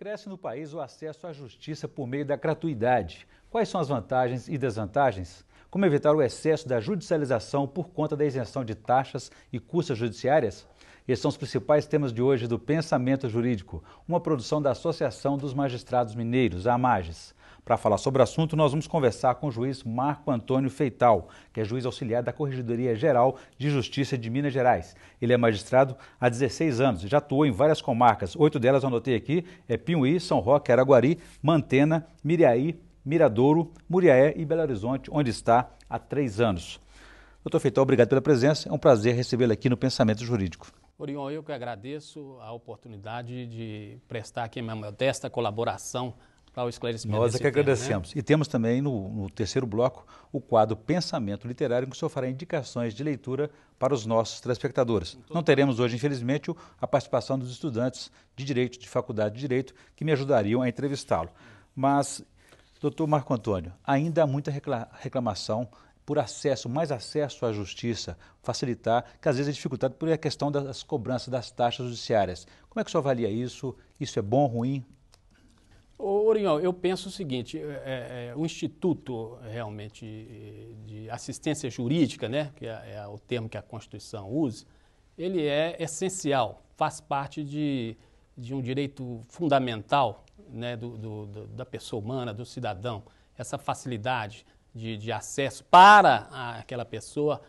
Cresce no país o acesso à justiça por meio da gratuidade. Quais são as vantagens e desvantagens? Como evitar o excesso da judicialização por conta da isenção de taxas e custas judiciárias? Esses são os principais temas de hoje do Pensamento Jurídico, uma produção da Associação dos Magistrados Mineiros, a AMAGES. Para falar sobre o assunto, nós vamos conversar com o juiz Marco Antônio Feital, que é juiz auxiliar da Corregedoria Geral de Justiça de Minas Gerais. Ele é magistrado há 16 anos, já atuou em várias comarcas, 8 delas eu anotei aqui, Piauí, São Roque, Araguari, Mantena, Miriaí, Miradouro, Muriaé e Belo Horizonte, onde está há 3 anos. Doutor Feital, obrigado pela presença, é um prazer recebê-lo aqui no Pensamento Jurídico. Orion, eu que agradeço a oportunidade de prestar aqui a minha modesta colaboração para o esclarecimento Nós desse é que tema, agradecemos. né? E temos também no terceiro bloco o quadro Pensamento Literário, em que o senhor fará indicações de leitura para os nossos telespectadores. Não teremos hoje, infelizmente, a participação dos estudantes de Direito, de Faculdade de Direito, que me ajudariam a entrevistá-lo. Mas, doutor Marco Antônio, ainda há muita reclamação por mais acesso à justiça, facilitar, que às vezes é dificultado por a questão das cobranças das taxas judiciárias. Como é que o senhor avalia isso? Isso é bom, ruim? Orion, eu penso o seguinte, o Instituto realmente de Assistência Jurídica, né, que é o termo que a Constituição usa, ele é essencial, faz parte de um direito fundamental, né, da pessoa humana, do cidadão, essa facilidade de acesso para aquela pessoa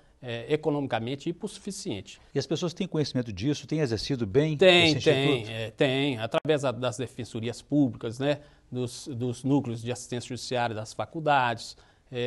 economicamente hipossuficiente. E as pessoas têm conhecimento disso, têm exercido bem esse instituto? Tem, através das defensorias públicas, né, dos núcleos de assistência judiciária das faculdades,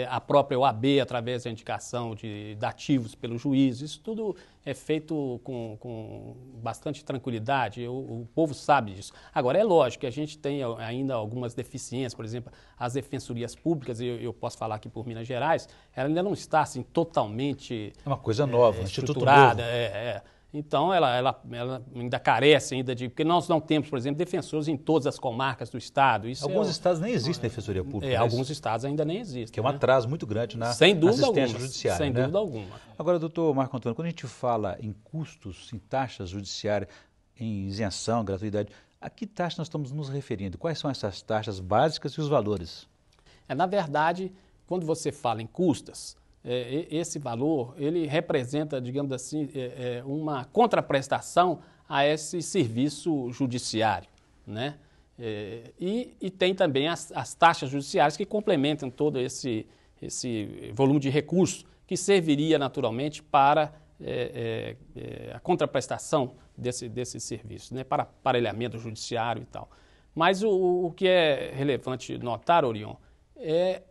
a própria OAB, através da indicação de dativos pelo juiz, isso tudo é feito com bastante tranquilidade, o povo sabe disso. Agora, é lógico que a gente tem ainda algumas deficiências, por exemplo, as defensorias públicas, eu posso falar aqui por Minas Gerais, ela ainda não está assim, totalmente é uma coisa nova, um instituto estruturada. novo. Então, ela ainda carece ainda porque nós não temos, por exemplo, defensores em todas as comarcas do Estado. Isso alguns estados nem existe defensoria pública. Alguns estados ainda nem existem. Que é um atraso muito grande na assistência judiciária. Sem dúvida alguma. Agora, doutor Marco Antônio, quando a gente fala em custos, em taxas judiciárias, em isenção, gratuidade, a que taxa nós estamos nos referindo? Quais são essas taxas básicas e os valores? Na verdade, quando você fala em custas, esse valor, ele representa, digamos assim, uma contraprestação a esse serviço judiciário, né? E tem também as taxas judiciárias que complementam todo esse volume de recursos que serviria naturalmente para a contraprestação desse serviço, né? Para aparelhamento judiciário e tal. Mas o que é relevante notar, Orion, é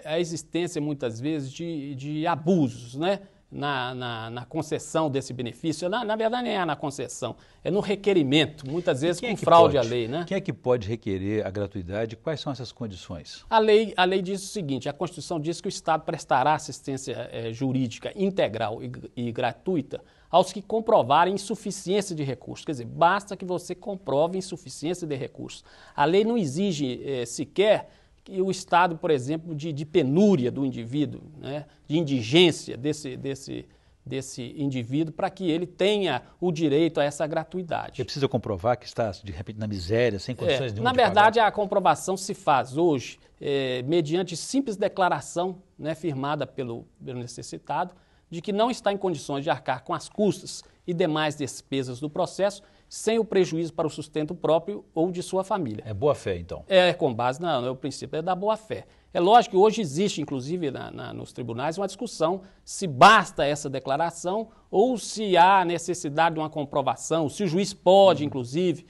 a existência, muitas vezes, de abusos, né, na concessão desse benefício. Na verdade, nem é na concessão, é no requerimento, muitas vezes com fraude à lei. Né? Quem é que pode requerer a gratuidade? Quais são essas condições? A lei diz o seguinte, a Constituição diz que o Estado prestará assistência jurídica integral e gratuita aos que comprovarem insuficiência de recursos. Quer dizer, basta que você comprove insuficiência de recursos. A lei não exige sequer que o estado, por exemplo, de penúria do indivíduo, né, de indigência desse indivíduo, para que ele tenha o direito a essa gratuidade. Você precisa comprovar que está, de repente, na miséria, sem condições nenhuma de pagar? Na verdade, a comprovação se faz hoje mediante simples declaração, né, firmada pelo necessitado, de que não está em condições de arcar com as custas e demais despesas do processo, sem o prejuízo para o sustento próprio ou de sua família. É boa-fé, então? Com base no princípio da boa-fé. É lógico que hoje existe, inclusive, nos tribunais, uma discussão se basta essa declaração ou se há necessidade de uma comprovação, se o juiz pode, inclusive,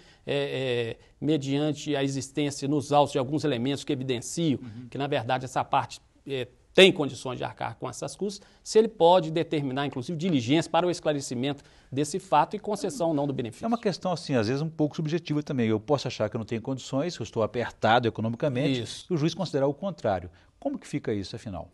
mediante a existência nos autos de alguns elementos que evidenciam que, na verdade, essa parte tem condições de arcar com essas custas, se ele pode determinar, inclusive, diligência para o esclarecimento desse fato e concessão ou não do benefício. É uma questão, assim, às vezes um pouco subjetiva também. Eu posso achar que eu não tenho condições, que eu estou apertado economicamente, e o juiz considerar o contrário. Como que fica isso, afinal?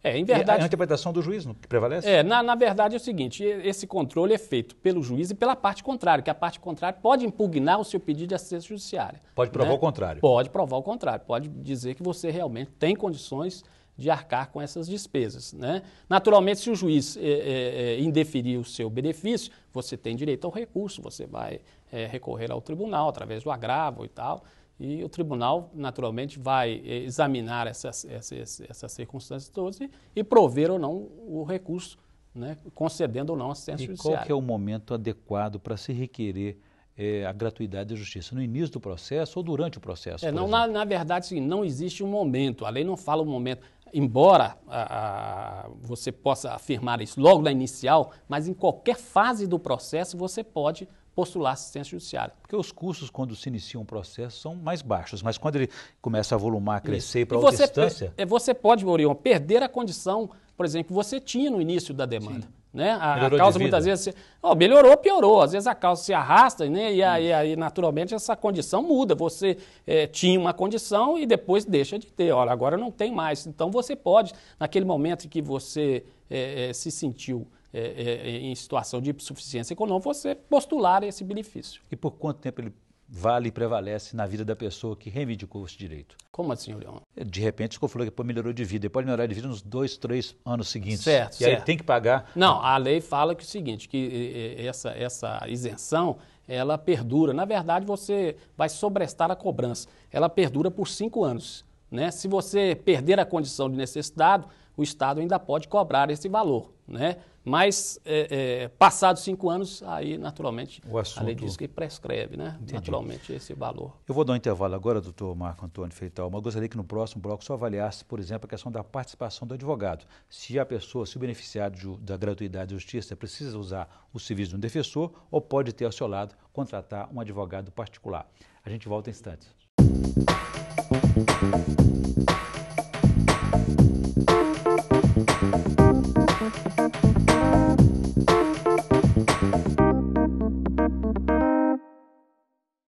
Em verdade, a interpretação do juiz que prevalece? Na verdade é o seguinte, esse controle é feito pelo juiz e pela parte contrária, que a parte contrária pode impugnar o seu pedido de assistência judiciária. Pode provar o contrário? Pode provar o contrário, pode dizer que você realmente tem condições de arcar com essas despesas, né? Naturalmente, se o juiz indeferir o seu benefício, você tem direito ao recurso, você vai recorrer ao tribunal através do agravo e tal, e o tribunal, naturalmente, vai examinar essas circunstâncias todas e prover ou não o recurso, né? Concedendo ou não assistência judiciária. E qual que é o momento adequado para se requerer a gratuidade da justiça? No início do processo ou durante o processo? Na verdade, sim, não existe um momento, a lei não fala um momento, embora você possa afirmar isso logo na inicial, mas em qualquer fase do processo você pode postular assistência judiciária. Porque os custos, quando se inicia um processo, são mais baixos, mas quando ele começa a volumar, crescer para outra instância... Você pode, Orion, perder a condição, por exemplo, que você tinha no início da demanda. Sim. Né? A causa muitas vezes melhorou, piorou. Às vezes a causa se arrasta, né? E aí naturalmente essa condição muda. Você tinha uma condição e depois deixa de ter. Olha, agora não tem mais. Então você pode, naquele momento em que você se sentiu em situação de insuficiência econômica, você postular esse benefício. E por quanto tempo ele vale e prevalece na vida da pessoa que reivindicou esse direito? Como assim, Orion? De repente, o senhor falou que depois melhorou de vida. Ele pode melhorar de vida nos 2, 3 anos seguintes. Certo. Aí tem que pagar... Não, a lei fala que é o seguinte, que essa isenção, ela perdura. Na verdade, você vai sobrestar a cobrança. Ela perdura por 5 anos. Né? Se você perder a condição de necessidade, o Estado ainda pode cobrar esse valor, né? Mas, passados 5 anos, aí, naturalmente, a lei diz que prescreve, né? Entendi. Naturalmente, esse valor. Eu vou dar um intervalo agora, doutor Marco Antônio Feital, mas gostaria que no próximo bloco só avaliasse, por exemplo, a questão da participação do advogado. Se o beneficiário da gratuidade da justiça precisa usar o serviço de um defensor ou pode ter ao seu lado contratar um advogado particular. A gente volta em instantes.